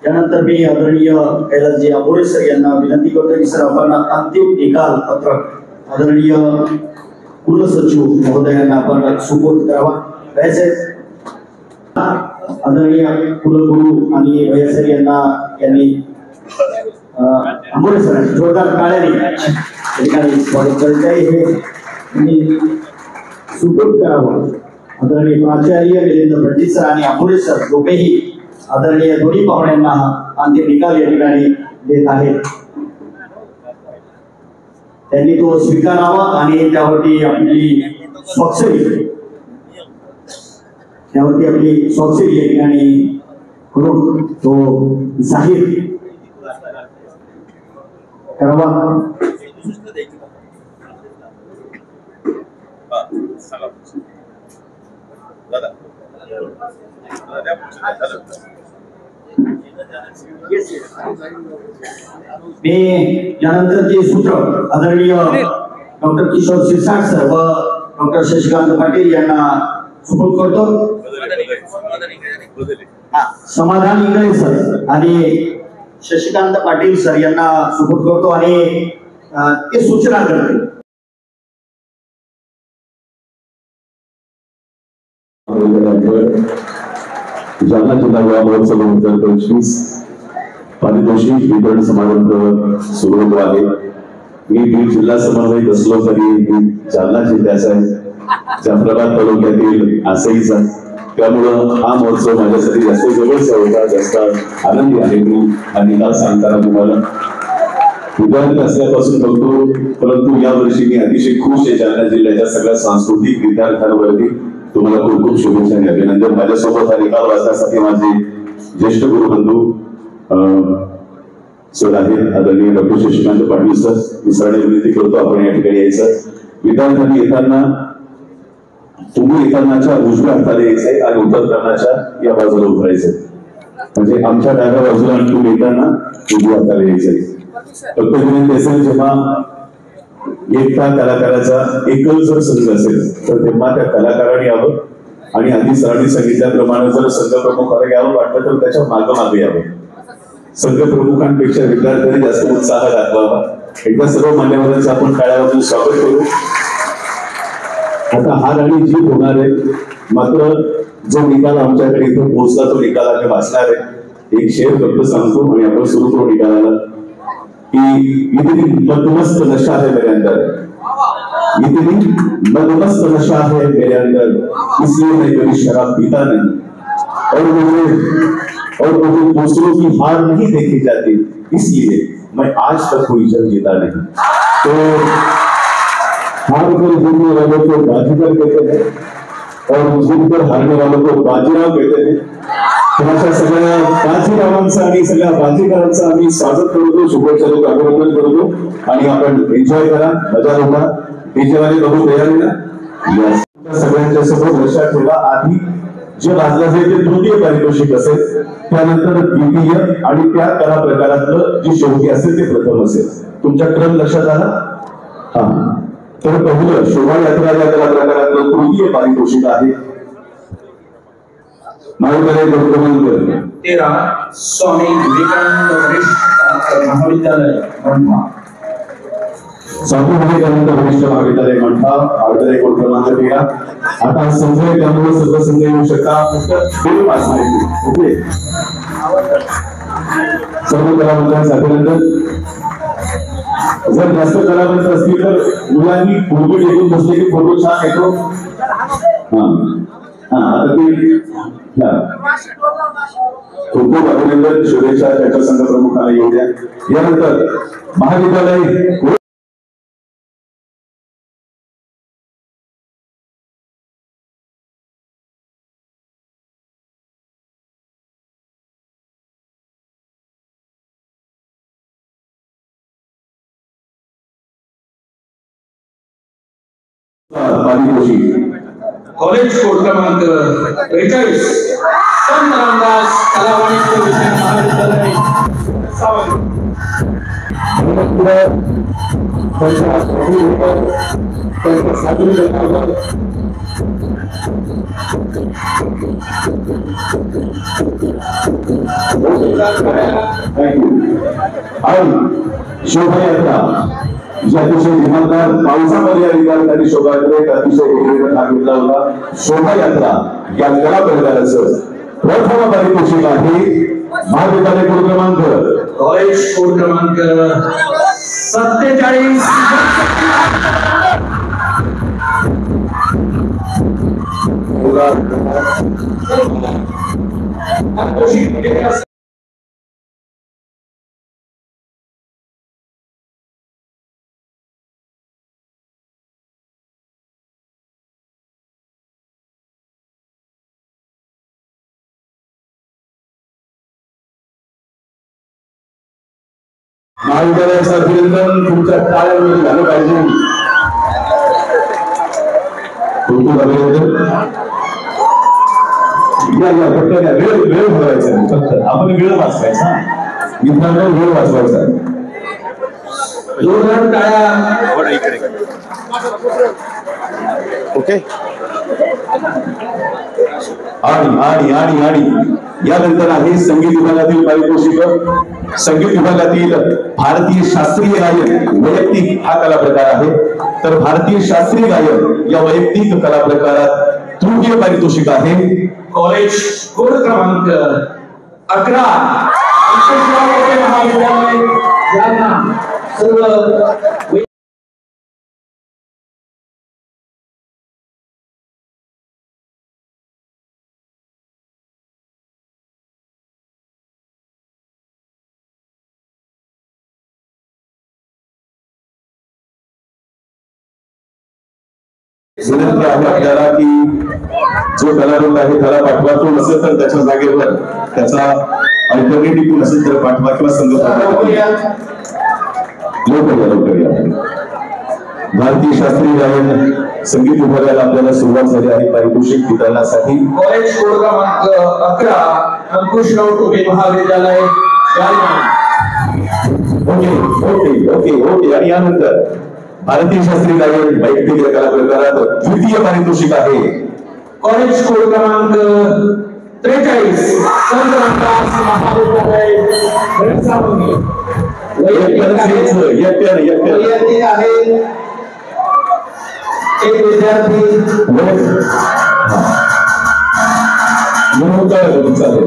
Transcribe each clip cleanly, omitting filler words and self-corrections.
त्यानंतर मी आदरणीय कैलासजी आंबोरे सर यांना विनंती करतो की सर आपण अंतिम निकाल पत्रक आदरणीय कुलसचिव महोदयांना आपण सुपूर्द करावा. आदरणीय कुलगुरू आणि वयसर यांनी आंबोरे सर जोरदार टाळ्यांनी स्वागत करत आहे. हे सुपूर्द करावं. आदरणीय प्राचार्य वीरेंद्र भट्टी सर आणि आंबोरे सर दोघेही आदरणीय दोन्ही पाहुण्यांना अंतिम निकाल या ठिकाणी देत आहेत. त्यांनी तो स्वीकारावा आणि त्यावरती आपली स्वाक्षरी या ठिकाणी करून तो जाहीर करावा. मी यानंतरचे सूत्र आदरणीय डॉक्टर किशोर शिरसाट सर व डॉक्टर शशिकांत पाटील यांना सुपूर्द करतो. समाधान इंगळे सर आणि शशिकांत पाटील सर यांना सुपूर्द करतो आणि ते सूचना करते. जालना जिल्हा युवा महोत्सव 2025 पारितोषिक वितरण समारंभ सुरू होतो आहे. मी बीड जिल्हा समन्वयक असलो तरी जालना जिल्ह्याचा आहे, जाफराबाद तालुक्यातील आसईचा, त्यामुळं हा महोत्सव माझ्यासाठी जास्त जवळचा होता, जास्त आनंदी आहे. मी हा निकाल सांगताना तुम्हाला विद्यार्थी असल्यापासून बघतो, परंतु यावर्षी मी अतिशय खुश आहे. जालना जिल्ह्याच्या सगळ्या सांस्कृतिक विद्यार्थ्यांवरती तुम्हाला खूप खूप शुभेच्छा आणि अभिनंदन. माझ्यासोबत हा निकाल वाचण्यासाठी माझे ज्येष्ठ गुरुबंधू सर आहेत, आदरणीय डॉक्टर शशिकांत पाटील सर. मी सरांना विनंती करतो आपण या ठिकाणी यायचं. विद्यार्थ्यांनी येताना तुम्ही येतानाच्या उजव्या हाताला यायचंय आणि उतरतानाच्या या बाजूला उतरायचंय, म्हणजे आमच्या डाव्या बाजूला आणि तुम्ही येताना उजव्या हाताला यायचंय. फक्त विनंती असेल, जेव्हा एकटा कलाकाराचा एकल जर संघ असेल तर तेव्हा त्या कलाकाराने यावं आणि आधी सरांनी सांगितल्याप्रमाणे जर संघ प्रमुखाला यावं वाटलं तर त्याच्या मागे यावं. संघ प्रमुखांपेक्षा विद्यार्थ्यांनी जास्त उत्साह दाखवावा. एकदा सर्व मान्यवरांचं आपण टाळ्या वाजवून स्वागत करू. आता हा गाणी जीत होणार आहे, मात्र जो निकाल आमच्याकडे इथे पोहोचला तो निकाल आम्ही वाचणार आहे. एक शेर फक्त सांगतो आणि आपण सुरू करू निकालाला कि इतनी मदमस्त नशा है मेरे अंदर, इतनी मदमस्त नशा है मेरे अंदर, इसलिए मैं कभी शराब पीता नहीं और मुझे दूसरों की हार नहीं देखी जाती, इसलिए मैं आज तक कोई जंग जीता नहीं. तो हार कर जीतने वालों को बाजीगर कहते हैं और जीत कर हारने वालों को बाजीराव कहते हैं. अशा सगळ्या बाजीरावांचं आणि सगळ्या बाजीकरांचं आम्ही स्वागत करतो, शुभेच्छा देतो, अभिनंदन करतो आणि आपण एन्जॉय करा, मजा लुटा. डीजेवाले बघू तयारी ना. सगळ्यांच्या समोर लक्षात ठेवा, आधी जे वाजलं जाईल ते तृतीय पारितोषिक असेल, त्यानंतर द्वितीय आणि त्या कला प्रकारातलं जे शेवटी असेल ते प्रथम असेल. तुमच्या क्रम लक्षात आला? हा, तर पहिलं शोभायात्रा या कला प्रकारातलं तृतीय पारितोषिक आहे. क्रमांक 13 स्वामी विवेकानंद वरिष्ठ महाविद्यालय मंठा. स्वामी विवेकानंद वरिष्ठ महाविद्यालय मंठा, महाविद्यालय कोड क्रमांक 13. आता संजय त्यामुळे सर्व संघ येऊ शकता, फक्त दोन पास माहिती. ओके, सर्व कलावंतांचं अभिनंदन. जर जास्त कलावंत असतील तर मुलांनी फोटो टेकून बसले की फोटो छान येतो. आता ते खूप खूप अभिनंदन, शुभेच्छा त्याच्या संघ प्रमुखाला येऊ द्या. यानंतर महाविद्यालय कॉलेज कोड क्रमांक 43 संत रामदास कला वाणिज्य विज्ञान महाविद्यालय शोभायात्रा जी अतिशय दिमागदार पावसामध्ये या विद्यार्थ्यांनी शोभायात्रेत अतिशय हिरवीगार भाग घेतला होता. शोभायात्रा या कला प्रकाराचं प्रथम पारितोषिक आहे महाविद्यालय कोड क्रमांक कॉलेज कोड क्रमांक 47. महाविद्यालयाचं अभिनंदन तुमच्या टाळ्यांमध्ये झालं पाहिजे. खूप अभिनंदन. या पटकन वेळ भरवायचा फक्त आपण वेळ वाचवायचा मित्रांनो वेळ वाचवायचा. जोरदार टाळ्या. ओके. आणि यानंतर आहे संगीत विभागातील पारितोषिक. संगीत विभागातील भारतीय शास्त्रीय गायन वैयक्तिक हा कला प्रकार आहे. तर भारतीय शास्त्रीय गायन या वैयक्तिक कला प्रकारात तृतीय पारितोषिक आहे कॉलेज कोड क्रमांक 11 महाविद्यालय जालना. सर्व विनंती आहे आपल्याला की जो कलावंत आहे त्याला पाठवा. तो नसेल तर त्याच्या जागेवर त्याचा अल्टरनेटिव्ह नसेल तर पाठवा किंवा संघ लवकर या. भारतीय शास्त्रीय गायन संगीत विभागाला आपल्याला सुरुवात झाली आहे पारितोषिक वितरणासाठी. कॉलेज कोड क्रमांक 11 अंकुशराव टोपे महाविद्यालय जालना. ओके. आणि यानंतर भारतीय शास्त्रीय गायन वैयक्तिक कला प्रकारात द्वितीय पारितोषिक आहे कॉलेज कोड क्रमांक 43 संत रामदास महाविद्यालय घनसावंगी. वैयक्तिक आहे. एक विद्यार्थी म्हणून चालेल.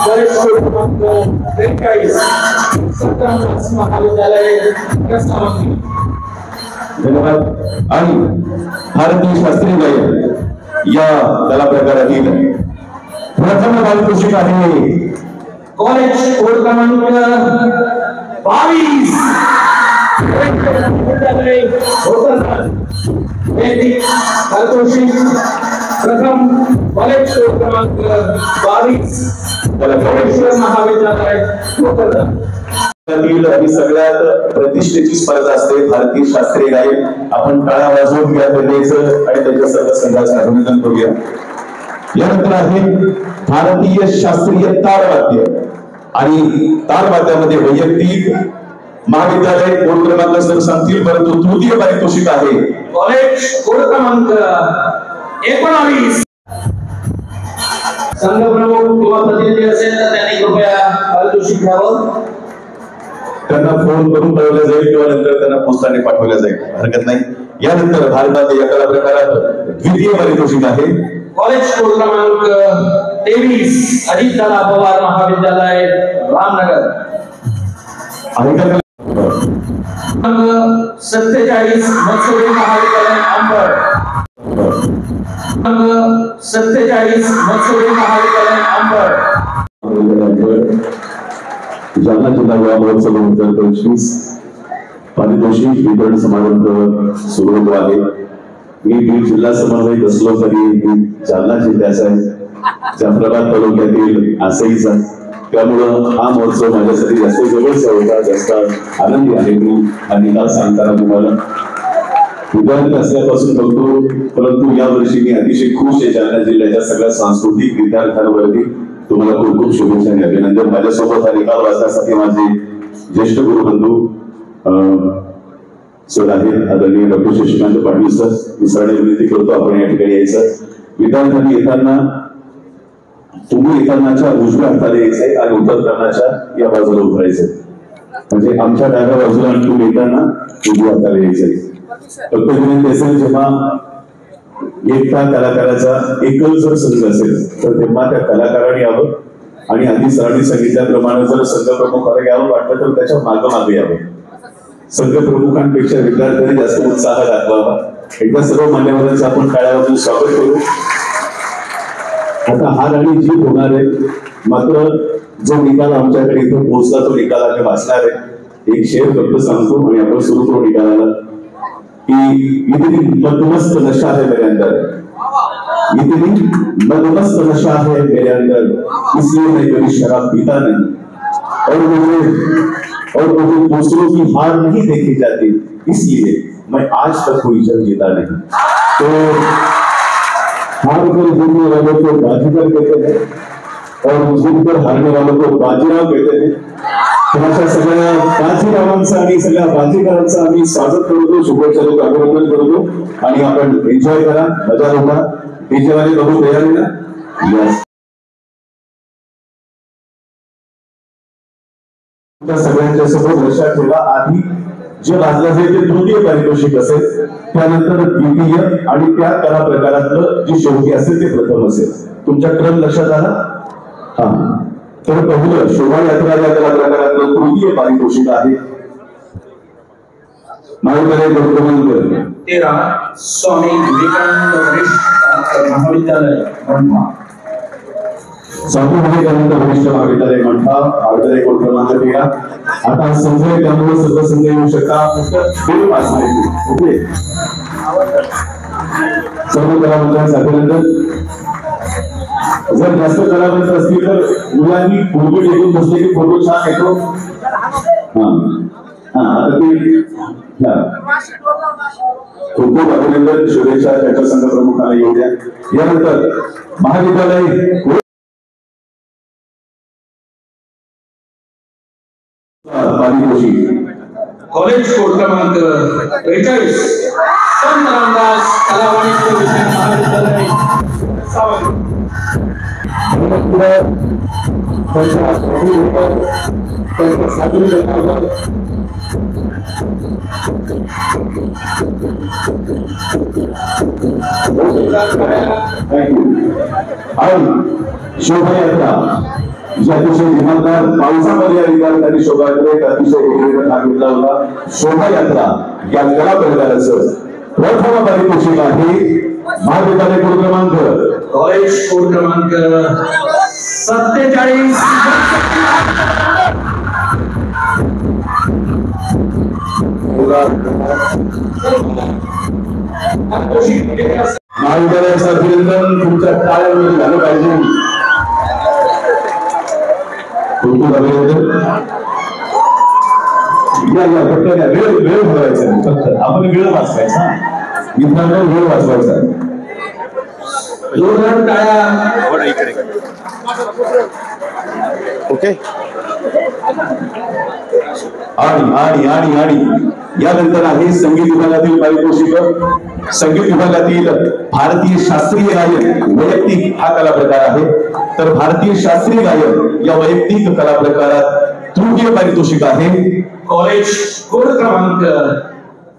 कॉलेज कोड क्रमांक 43 संत रामदास महाविद्यालय घनसावंगी. धन्यवाद. आणि भारतीय शास्त्रीय गायन या कला प्रकारातील प्रथम पारितोषिक आहे कॉलेज कोड क्रमांक 22 पारितोषिक प्रथम कॉलेज कोड क्रमांक 22 महाविद्यालय ही सगळ्यात प्रतिष्ठेची स्पर्धा असते भारतीय शास्त्रीय गायन. आपण टाळ्या वाजवून घ्या द्यायचं आणि त्याच्या सर्व संघाचं अभिनंदन करूया. यानंतर आहे भारतीय शास्त्रीय तालवाद्य आणि तालवाद्यामध्ये वैयक्तिक महाविद्यालय कोड क्रमांक सर सांगतील परंतु तृतीय पारितोषिक आहे कॉलेज कोड क्रमांक 19. संघ प्रमुख किंवा प्रतिनिधी असेल तर त्यांनी कृपया पारितोषिक घ्यावं. त्यांना फोन करून कळवलं जाईल किंवा नंतर त्यांना पोस्टाने पाठवलं जाईल, हरकत नाही. यानंतर भारतात या कला प्रकारात द्वितीय पारितोषिक आहे कॉलेज कोड क्रमांक 23 अजितदादा पवार महाविद्यालय रामनगर. 47 मत्सुरी महाविद्यालय अंबड. 47 मत्सुरी महाविद्यालय अंबड. जालना जिल्हा युवा महोत्सव 2025 पारितोषिक वितरण समारंभ सुरू होतो आहे. मी बीड जिल्हा समन्वयक असलो तरी जालना जिल्ह्याचा आहे, जाफराबाद तालुक्यातील आसईचा. त्यामुळं हा महोत्सव माझ्यासाठी जास्त जवळचा होता, जास्त आनंदी आहे. मी आणि का सांगताना तुम्हाला विद्यार्थी असल्यापासून बघतो, परंतु यावर्षी मी अतिशय खुश आहे जालना जिल्ह्याच्या सगळ्या सांस्कृतिक विद्यार्थ्यांवरती. तुम्हाला खूप खूप शुभेच्छा आणि अभिनंदन. माझ्यासोबत हा निकाल वाचण्यासाठी माझे ज्येष्ठ गुरुबंधू सर आहेत, आदरणीय डॉक्टर शशिकांत पाटील सर. मी सरळ विनंती करतो आपण या ठिकाणी यायचं. विद्यार्थ्यांनी येताना तुम्ही येतानाच्या उजव्या हाताला यायचंय आणि उतरतानाच्या या बाजूला उतरायचंय. म्हणजे आमच्या डाव्या बाजूला आणि तुम्ही येताना उजव्या हाताला यायचंय. फक्त विनंती असेल, जेव्हा एकटा कलाकाराचा एकच जर संघ असेल तर तेव्हा त्या कलाकाराने यावं आणि आधी सरांनी सांगितल्याप्रमाणे जर संघ प्रमुखाला यावं वाटलं तर त्याच्या मागे यावं. संघ प्रमुखांपेक्षा विद्यार्थ्यांनी जास्त उत्साह दाखवावा. एकदा सर्व मान्यवरांचं आपण टाळ्यावाजून स्वागत करू. आता हार आणि जीत होणार आहे, मात्र जो निकाल आमच्याकडे इथे पोहोचला तो निकाल आम्ही वाचणार आहे. एक शेअर फक्त सांगतो आणि आपण सुरू करू निकालाला की इतनी मदमस्त नशा है मेरे अंदर, इतनी मदमस्त नशा है मेरे अंदर, इसलिए मैं कभी शराब पीता नहीं और मुझे दूसरों की हार नहीं देखी जाती, इसलिए मैं आज तक कोई जंग जीता नहीं. तो हार कर जीतने वालों को बाजीगर कहते हैं और जीत कर हारने वालों को बाजीराव कहते हैं. अशा सगळ्या बाजीरावांचं आणि सगळ्या बाजीकरांचं आम्ही स्वागत करतो, शुभेच्छा देतो, अभिनंदन करतो आणि आपण एन्जॉय करा, मजा होता. डीजे वाले बघू तयार आहे ना? यस. सगळ्यांच्या समोर लक्षात ठेवा, आधी जे वाजलं जाईल ते तृतीय पारितोषिक असेल, त्यानंतर द्वितीय आणि त्या कला प्रकारातलं जे शेवटी असेल ते प्रथम असेल. तुमच्या क्रम लक्षात आला? हा. तर पहिलं शोभायात्रा या कला प्रकारातलं तृतीय पारितोषिक आहे. महाविद्यालय क्रमांक 13 स्वामी विवेकानंद वरिष्ठ महाविद्यालय मंठा. स्वामी विवेकानंद वरिष्ठ महाविद्यालय मंठा, महाविद्यालय क्रमांक 13. आता संजय त्यामुळे सर्व संघ येऊ शकता, फक्त दोन पास माहिती. ओके, सर्व कलावंतांचं अभिनंदन. जर जास्त कलावंत असतील तर मुलांनी फोटो टेकून बसले की फोटो छान येतो. आता ते खूप खूप अभिनंदन, शुभेच्छा त्याच्या संघ प्रमुखांना येऊ द्या. यानंतर महाविद्यालय कॉलेज कोड क्रमांक 43 संत रामदास कला वाणिज्य विज्ञान महाविद्यालय सावंत. शोभायात्रा जी अतिशय इमानदार, पावसामध्ये या विद्यार्थ्यांनी शोभायात्रेत अतिशय भाग घेतला होता. शोभायात्रा या कला प्रकाराचं प्रथम पारितोषिक आहे महाविद्यालय कोड क्रमांक कॉलेज कोड क्रमांक 47 महाविद्यालयाचं अभिनंदन तुमच्या टाळ्यांमध्ये झालं पाहिजे. खूप खूप अभिनंदन. या फक्त वेळ भरायचा, फक्त आपण वेळ वाचवायचा, मित्रांनो वेळ वाचवायचा. जोरदार टाळ्या. ओके. आणि यानंतर आहे संगीत विभागातील पारितोषिक. संगीत विभागातील भारतीय शास्त्रीय गायन वैयक्तिक हा कला प्रकार आहे. तर भारतीय शास्त्रीय गायन या वैयक्तिक कला प्रकारात तृतीय पारितोषिक आहे कॉलेज कोड क्रमांक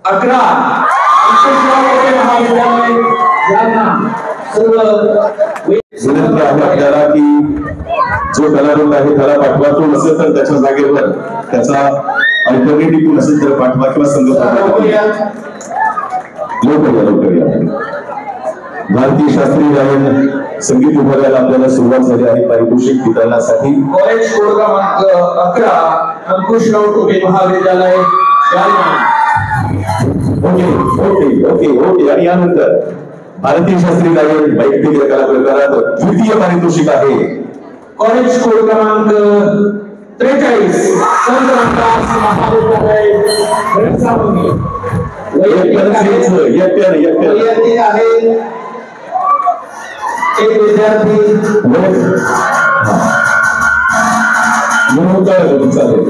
11 महाविद्यालय जालना. विनंती आहे आपल्याला की जो कलावंत आहे त्याला पाठवा, तो नसेल तर त्याच्या जागेवर त्याचा अल्टरनेटिव्ह नसेल तर पाठवा किंवा संघ लवकर या. भारतीय शास्त्रीय गायन संगीत विभागाला आपल्याला सुरुवात झाली आहे पारितोषिक वितरणासाठी. कॉलेज कोड क्रमांक 11 अंकुशराव टोपे महाविद्यालय जालना. ओके. आणि यानंतर भारतीय शास्त्रीय गायन वैयक्तिक कला प्रकारात द्वितीय पारितोषिक आहे कॉलेज कोड क्रमांक 43 संत रामदास महाविद्यालय घनसावंगी. विद्यार्थी आहे एक विद्यार्थी म्हणून चालेल.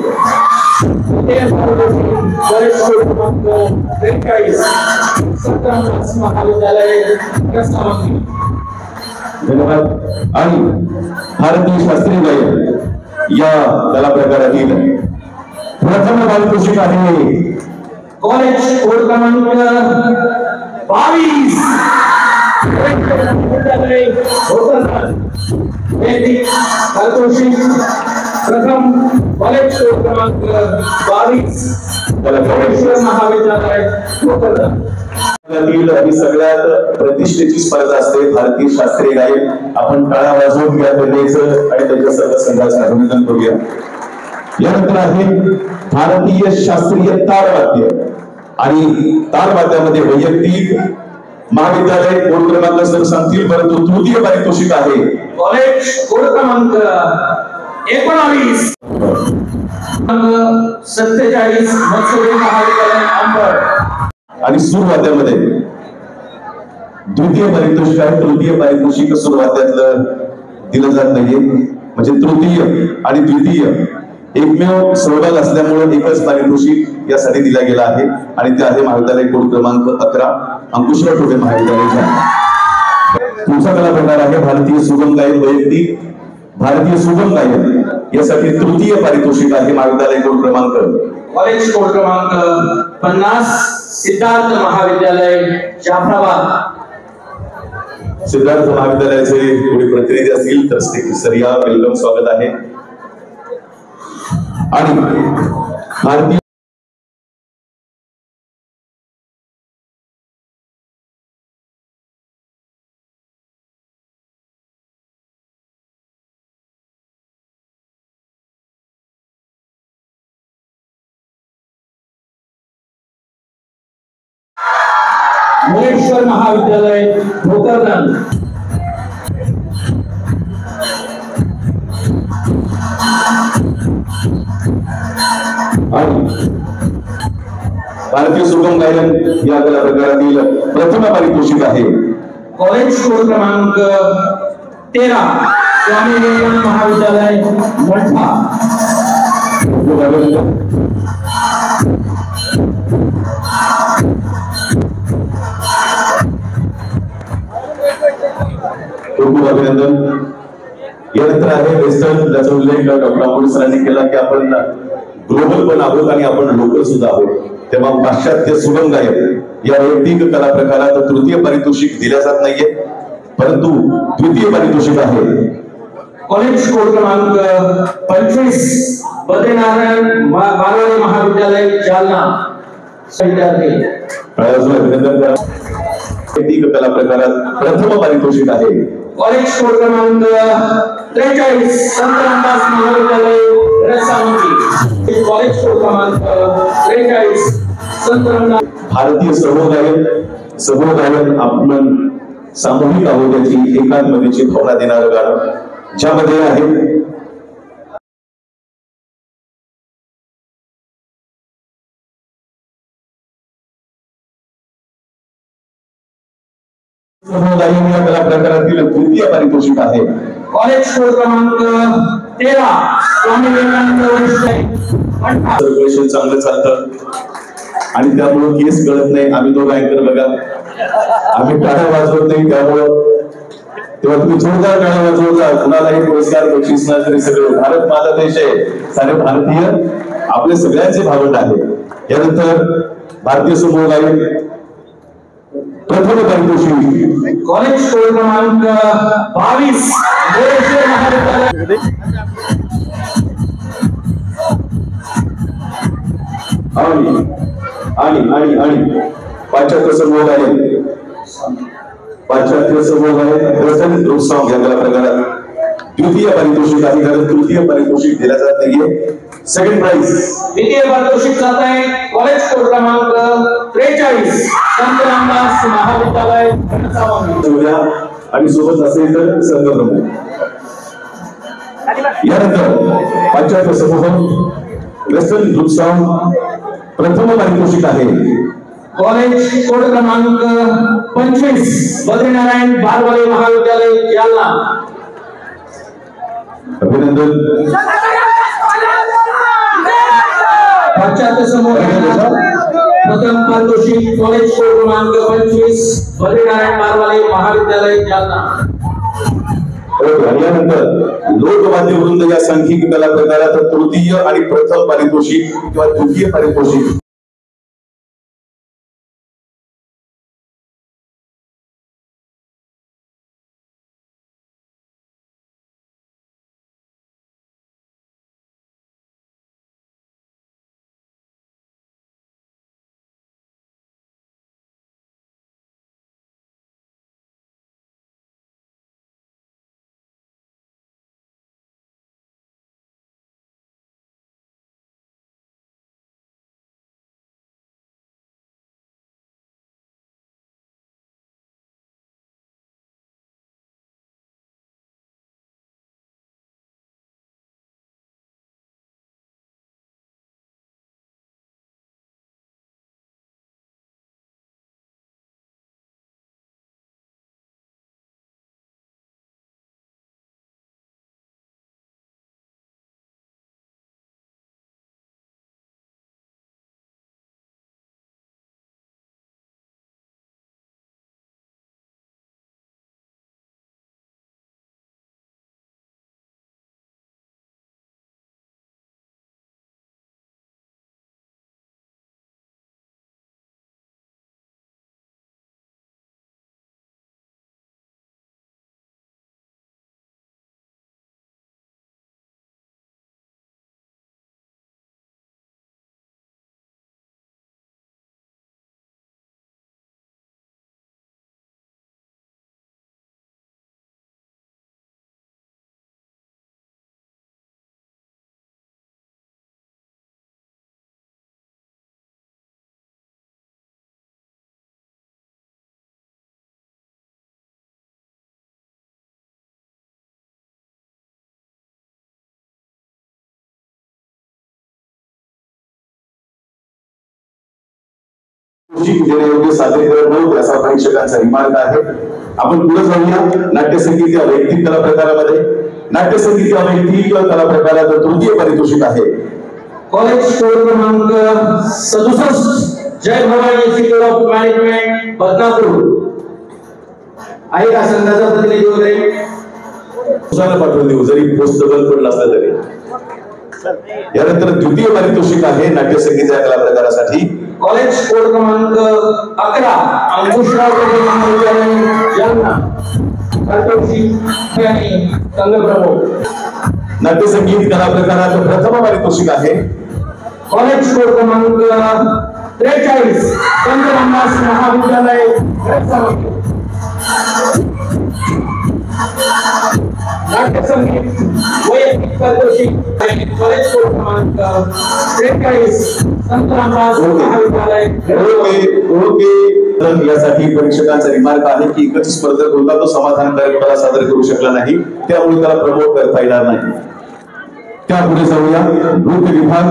धन्यवाद. आणि भारतीय शास्त्रीय गायन या कला प्रकारातील प्रथम पारितोषिक आहे कॉलेज कोड क्रमांक 22 पारितोषिक प्रथम कॉलेज कोड क्रमांक 22 कलेश्वर महाविद्यालय भोकरदन. ही सगळ्यात प्रतिष्ठेची स्पर्धा असते भारतीय शास्त्रीय गायन. आपण टाळ्या वाजवून घ्या त्यांचं आणि त्यांच्या सर्व संघाचं अभिनंदन करूया. यानंतर आहे भारतीय शास्त्रीय तारवाद्य आणि तारवाद्यामध्ये वैयक्तिक महाविद्यालय कोड क्रमांक सर सांगतील, परंतु तृतीय पारितोषिक आहे कॉलेज कोड क्रमांक 19 47 मत्स्य महाविद्यालय अंबड. आणि सुरवाद्यामध्ये द्वितीय पारितोषिक आहे. तृतीय पारितोषिक सुरवाद्यातलं दिलं जात नाहीये, म्हणजे तृतीय आणि द्वितीय एकमेव सहभाग असल्यामुळे एकच पारितोषिक यासाठी दिला गेला आहे आणि ते आहे महाविद्यालय कोड क्रमांक 11 अंकुशराव ठोबे महाविद्यालयाच्या. तुमचा कला प्रकार आहे भारतीय सुगम गायन वैयक्तिक. भारतीय सुगम गायन यासाठी तृतीय पारितोषिक आहे महाविद्यालय कोड क्रमांक कॉलेज कोड क्रमांक 50 सिद्धार्थ महाविद्यालय जाफराबाद. सिद्धार्थ महाविद्यालयाचे कोणी प्रतिनिधी असतील तर सर या वेलकम स्वागत आहे. आणि भारतीय मुलेश्वर महाविद्यालय भोकरदन. भारतीय सुगम गायन या कला प्रकारातील प्रथम पारितोषिक आहे कॉलेज कोड क्रमांक 13 स्वामी विवेकानंद महाविद्यालय मंठा. खूप अभिनंदन. यानंतर आहे वेस्टर्न, ज्याचा उल्लेख डॉक्टर अमोल सरांनी केला की आपण ग्लोबल पण आहोत आणि आपण लोकल सुद्धा आहोत. तेव्हा पाश्चात्य सुगम गायन या वैयक्तिक कला प्रकारात तृतीय पारितोषिक दिल्या जात नाहीये, परंतु द्वितीय पारितोषिक आहे कॉलेज कोड क्रमांक 25 बद्रीनारायण बालवाडी महाविद्यालय जालना. विद्यार्थी अभिनंदन करा. वैयक्तिक कला प्रकारात प्रथम पारितोषिक आहे कॉलेज कोड क्रमांक 43 संत रामदास महाविद्यालय रसावंती. कॉलेज कोड क्रमांक 43 संत रामदास. भारतीय समूह गायन आपण सामूहिक आहोत याची एकात्मतेची भावना देणारं गाणं, ज्यामध्ये आहे गायन या कला प्रकारातील द्वितीय पारितोषिक आहे कॉलेज कोड क्रमांक 13 स्वामी विवेकानंद सर्क्युलेशन चांगलं चालतं आणि त्यामुळं केस कळत नाही. आम्ही दोन अँकर बघा, आम्ही टाळ्या वाजवत नाही, त्यामुळं तेव्हा तुम्ही जोरदार टाळ्या वाजवता. कुणालाही पुरस्कार बक्षीस नाही तरी सगळं भारत माझा देश आहे, सारे भारतीय आपले सगळ्यांचे भावंड आहे. यानंतर भारतीय समूह गायन प्रथम पारितोषिक कॉलेज कोड क्रमांक 22 मुलेश्वर महाविद्यालय. आणि पाश्चात्य समूह गायन रसन उत्सव या कला प्रकारात द्वितीय पारितोषिक आहे, कारण तृतीय पारितोषिक दिल्या जात नाहीये. सेकंड प्राइज द्वितीय पारितोषिक जात आहे कॉलेज कोड क्रमांक 43 संत रामदास महाविद्यालय घनसावंगी. आणि सोबत असेल तर संघप्रमुख. यानंतर पाश्चात्य समूह वेस्टर्न ग्रुप सॉन्ग प्रथम पारितोषिक आहे कॉलेज कोड क्रमांक 25 बद्रीनारायण बालवाडी महाविद्यालय जालना. अभिनंदन. पाश्चात्य समूह प्रथम पारितोषिक कॉलेज कोड क्रमांक 25 बद्रीनारायण मारवाले महाविद्यालय जालना. यानंतर लोकवाद्य वृंद या सांघिक कला प्रकारात तृतीय आणि प्रथम पारितोषिक किंवा द्वितीय पारितोषिक देण्यायोग्य सादरीकरण नव्हते असा प्रेक्षकांचा रिमार्क आहे. आपण पुढे जाऊया. नाट्यसंगीत या वैयक्तिक कला प्रकारामध्ये नाट्यसंगीत या वैयक्तिक कला प्रकारात तृतीय पारितोषिक आहे. कॉलेज कोड क्रमांक 67 Jai Bhavani institute of management Badnapur. आहे का संघाचा प्रतिनिधी वगैरे? पाठवून देऊ जरी पोस्ट बंद पडला असला तरी. यानंतर द्वितीय पारितोषिक आहे नाट्यसंगीत या कला प्रकारासाठी. कॉलेज कोड क्रमांक 11 अंकुशराव महाविद्यालय जालना. पारितोषिक आणि संघप्रमुख. नाट्यसंगीत कला प्रकारात प्रथम पारितोषिक आहे. कॉलेज कोड क्रमांक 43 संत रामदास महाविद्यालय नाट्यसंगीत वैयक्तिक पारितोषिक. कॉलेज कोड क्रमांक 43 संत रामदास महाविद्यालय. यासाठी परीक्षकांचा रिमार्क आहे की एकच स्पर्धक होता, तो समाधानकारक कला सादर करू शकला नाही, त्यामुळे त्याला प्रमोट करता येणार नाही. त्यापुढे जाऊया. नृत्य विभाग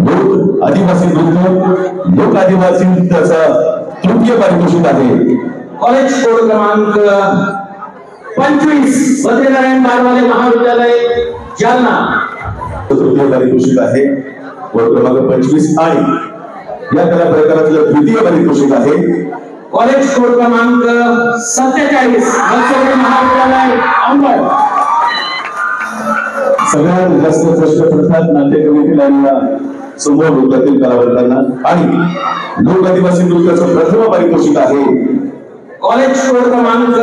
लोक आदिवासी नृत्य लोक आदिवासी नृत्याचा तृतीय पारितोषिक आहे. कॉलेज कोड क्रमांक 25 बद्रीनारायण मारवाले महाविद्यालय जालना. तृतीय पारितोषिक आहे. वर्ग क्रमांक 25 आणि या कला प्रकारातलं द्वितीय पारितोषिक आहे. कॉलेज कोड क्रमांक 47 मनसोबत महाविद्यालय अंबड. सगळ्यात जास्त कष्ट पडतात नाट्यकलेतील आणि समूह नृत्यातील कलावंतांना आणि लोक आदिवासी नृत्याचं प्रथम पारितोषिक आहे. कॉलेज कोड क्रमांक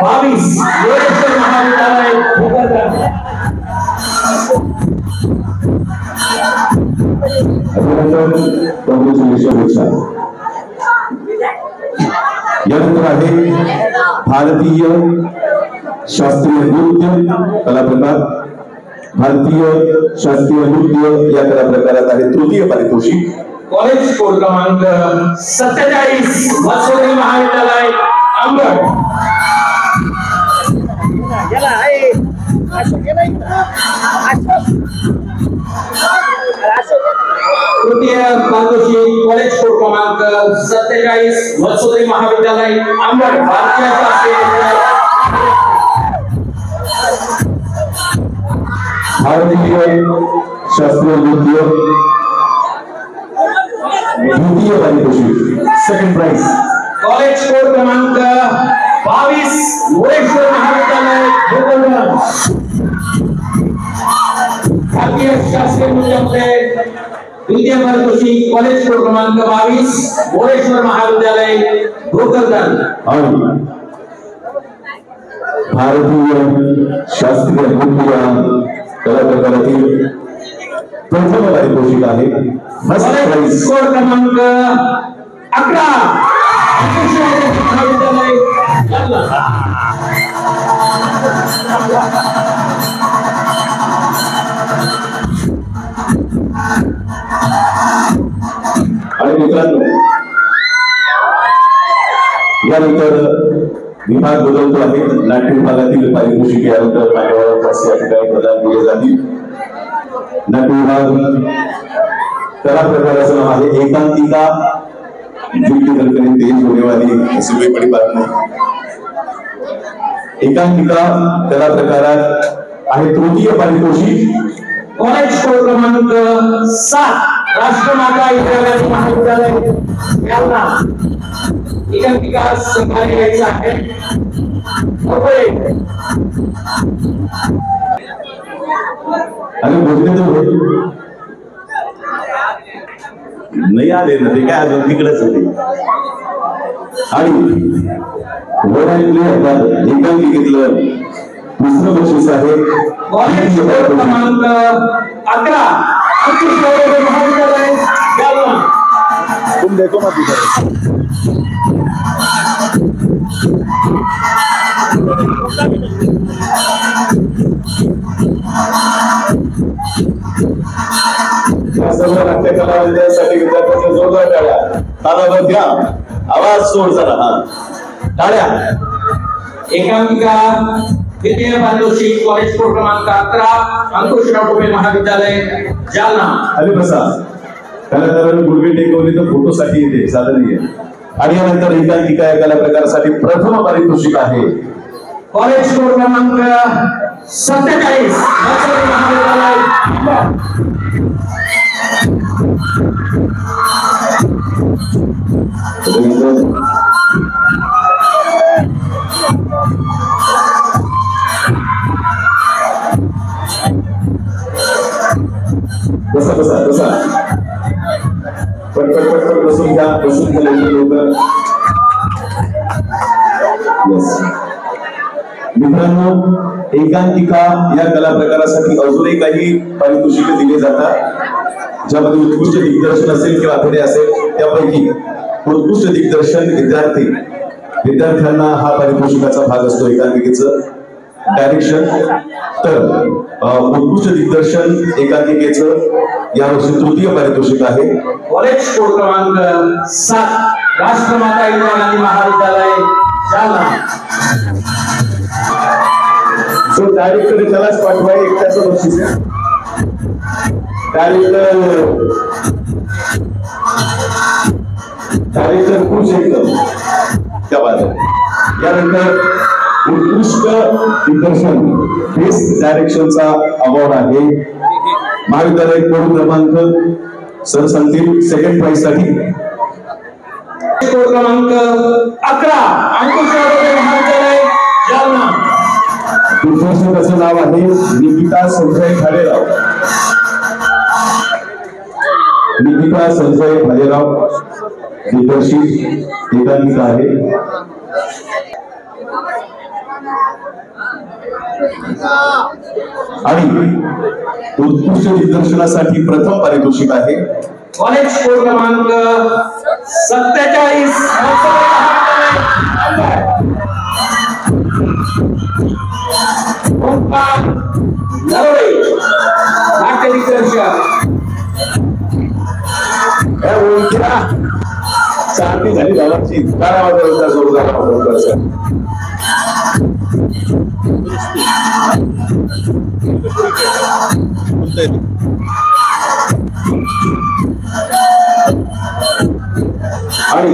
22 योगेश्वर महाविद्यालय भोकरदन. यानंतर आहे भारतीय शास्त्रीय नृत्य कला प्रकार. भारतीय शास्त्रीय नृत्य या कला प्रकारात आहे तृतीय पारितोषिक. कॉलेज कोड क्रमांक 47 मत्स्योदय महाविद्यालय अंबड. तृतीय पारितोषिक कॉलेज कोड क्रमांक 47 मत्स्योदय महाविद्यालय अंबड. भारतीय शास्त्रीय भारतीय शास्त्रीय नृत्य द्वितीय पारितोषिक सेकंड प्राइज कॉलेज कोड क्रमांक 22 मोरेश्वर महाविद्यालय भोकरदन। भारतीय शास्त्रीय नृत्यामध्ये द्वितीय पारितोषिक कॉलेज कोड क्रमांक 22 मोरेश्वर महाविद्यालय भोकरदन। आणि भारतीय शास्त्रीय नृत्य कला प्रकारातील प्रथम पारितोषिक आहे फर्स्ट प्राइज कोड क्रमांक 11 महाविद्यालय जालना। आणि मित्रांनो यानंतर विभाग बदलतो आहे। नाट्य विभागातील पारितोषिक यानंतर मान्यवरांच्या या ठिकाणी प्रदान केले जातील। नाट्य विभाग कला प्रकाराचं नाव आहे एकांकिका तेज होने वाली इसमें बड़ी बात नहीं। एकांकिका कला प्रकारात आहे तृतीय पारितोषिक कॉलेज कोड क्रमांक 7 राष्ट्रमाता इंदिरा महाविद्यालय जालना। एकांकिका संभाळी घ्यायचं आहे। आणि बोलते तो नाही आले ना ते काय अजून तिकडेच होते। आणि एकांकिकेतलं दुसरं बक्षीस आहे कॉलेज कोड क्रमांक 11 महाविद्यालय जालना। तुम देखो मत इधर। सर्व नाट्य कलावंतांसाठी विद्यार्थ्यांच्या जोरदार टाळ्या। तालावर द्या, आवाज सोड जरा। हा टाळ्या। एकांकिका द्वितीय पारितोषिक कॉलेज कोड क्रमांक 11 अंकुशराव टोपे महाविद्यालय जालना। अरे बसा कलाकारांनी गुडघे टेकवले तर फोटोसाठी येते साधन नाहीये। आणि यानंतर एकांकिका या कला प्रकारासाठी प्रथम पारितोषिक आहे कॉलेज कोड क्रमांक 47 महाविद्यालय बसा बसा बसा पटपट पटपट बसून घ्या लवकर। यस मित्रांनो एकांकिका या कला प्रकारासाठी अजूनही काही पारितोषिके दिले जातात ज्यामध्ये उत्कृष्ट दिग्दर्शन असेल किंवा अभिनय असेल त्यापैकी उत्कृष्ट दिग्दर्शन विद्यार्थ्यांना हा पारितोषिकाचा भाग असतो एकांकिकेचं डायरेक्शन। तर उत्कृष्ट दिग्दर्शन एकांकिकेचं यावर्षी तृतीय पारितोषिक आहे कॉलेज कोड क्रमांक 7 राष्ट्रमाता इंदिरा गांधी महाविद्यालय जालना। जो डायरेक्टर त्यालाच पाठवाय एकट्याचं बक्षीस आहे। डायरेक्टर खुश एकदम त्या बात आहे। यानंतर उत्कृष्ट दिग्दर्शन बेस्ट डायरेक्शनचा अवॉर्ड आहे महाविद्यालय कोड क्रमांक सर सांगतील सेकंड प्राइज साठी कोड क्रमांक 11 अंकुशराव टोपे महाविद्यालय जालना। दिग्दर्शकाचं नाव आहे निकिता संजय भालेराव। निकिता संजय भालेराव दिग्दर्शित एकांकिका आहे। आणि उत्कृष्ट दिग्दर्शनासाठी प्रथम पारितोषिक आहे कॉलेज कोड क्रमांक 47 नाट्य दिग्दर्शक चांगली झाली गावाची काय आवाज जोरदार आणि